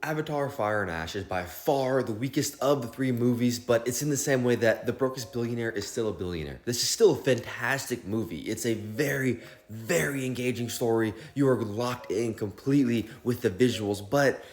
Avatar Fire and Ash is by far the weakest of the three movies, but it's in the same way that The Brokest Billionaire is still a billionaire. This is still a fantastic movie. It's a very, very engaging story. You are locked in completely with the visuals, but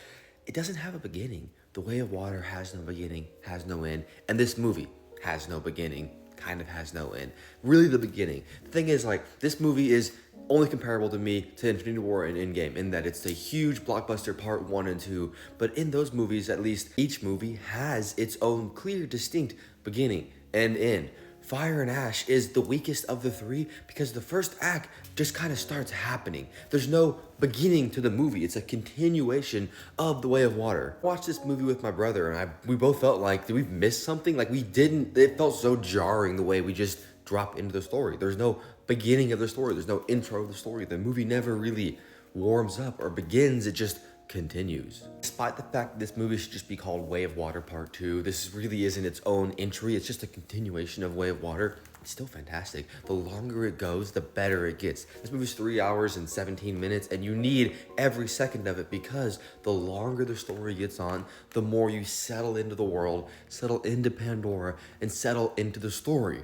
it doesn't have a beginning. The Way of Water has no beginning, has no end, and this movie has no beginning, kind of has no end. Really the beginning. The thing is, like, this movie is only comparable to me to Infinity War and Endgame in that it's a huge blockbuster part 1 and 2, but in those movies, at least, each movie has its own clear, distinct beginning and end. Fire and Ash is the weakest of the three because the first act just kind of starts happening. There's no beginning to the movie. It's a continuation of The Way of Water. I watched this movie with my brother and we both felt like, did we miss something? Like we didn't, it felt so jarring the way we just drop into the story. There's no beginning of the story. There's no intro of the story. The movie never really warms up or begins. It just continues. Despite the fact that this movie should just be called Way of Water Part 2, this really isn't its own entry. It's just a continuation of Way of Water. It's still fantastic. The longer it goes, the better it gets. This movie's 3 hours and 17 minutes, and you need every second of it because the longer the story gets on, the more you settle into the world, settle into Pandora, and settle into the story.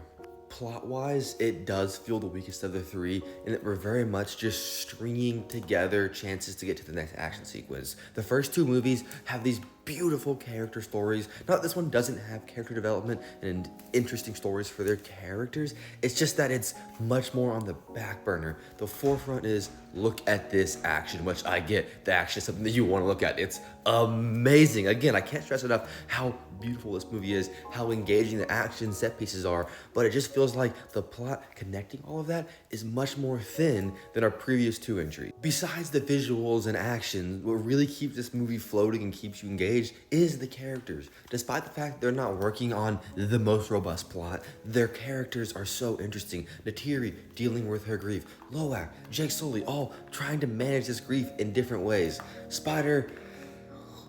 Plot-wise, it does feel the weakest of the three, and that we're very much just stringing together chances to get to the next action sequence. The first two movies have these beautiful character stories. Not this one doesn't have character development and interesting stories for their characters. It's just that it's much more on the back burner. The forefront is look at this action, which I get. The action is something that you want to look at. It's amazing. Again, I can't stress enough how beautiful this movie is, how engaging the action set pieces are, but it just feels like the plot connecting all of that is much more thin than our previous two entries. Besides the visuals and action, what really keeps this movie floating and keeps you engaged is the characters. Despite the fact they're not working on the most robust plot, their characters are so interesting. Neytiri dealing with her grief, Loak, Jake Sully, all trying to manage this grief in different ways. Spider,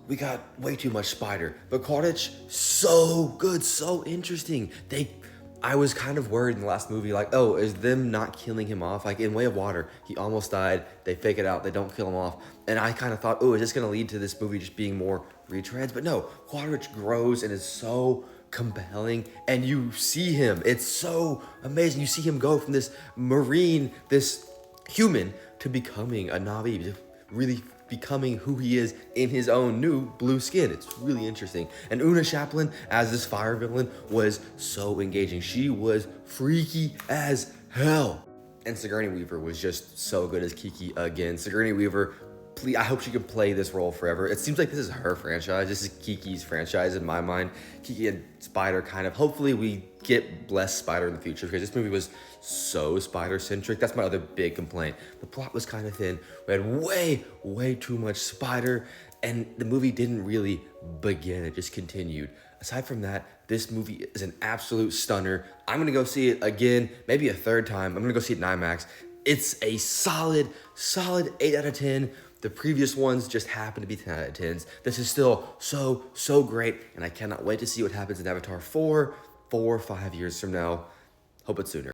we got way too much Spider, but Quaritch, so good, so interesting. I was kind of worried in the last movie, like, oh, is them not killing him off? Like in Way of Water, he almost died. They fake it out. They don't kill him off. And I kind of thought, oh, is this going to lead to this movie just being more retreads? But no, Quaritch grows and is so compelling. And you see him. It's so amazing. You see him go from this marine, this human, to becoming a Na'vi, to really becoming who he is in his own new blue skin. It's really interesting. And Una Chaplin as this fire villain was so engaging. She was freaky as hell. And Sigourney Weaver was just so good as Kiki again. Sigourney Weaver, please, I hope she can play this role forever. It seems like this is her franchise. This is Kiki's franchise in my mind. Kiki and Spider kind of, hopefully we get less Spider in the future because this movie was so Spider-centric. That's my other big complaint. The plot was kind of thin. We had way too much Spider, and the movie didn't really begin. It just continued. Aside from that, this movie is an absolute stunner. I'm gonna go see it again, maybe a third time. I'm gonna go see it in IMAX. It's a solid 8 out of 10. The previous ones just happen to be 10 out of 10s. This is still so great, and I cannot wait to see what happens in Avatar 4, 5 years from now. Hope it's sooner.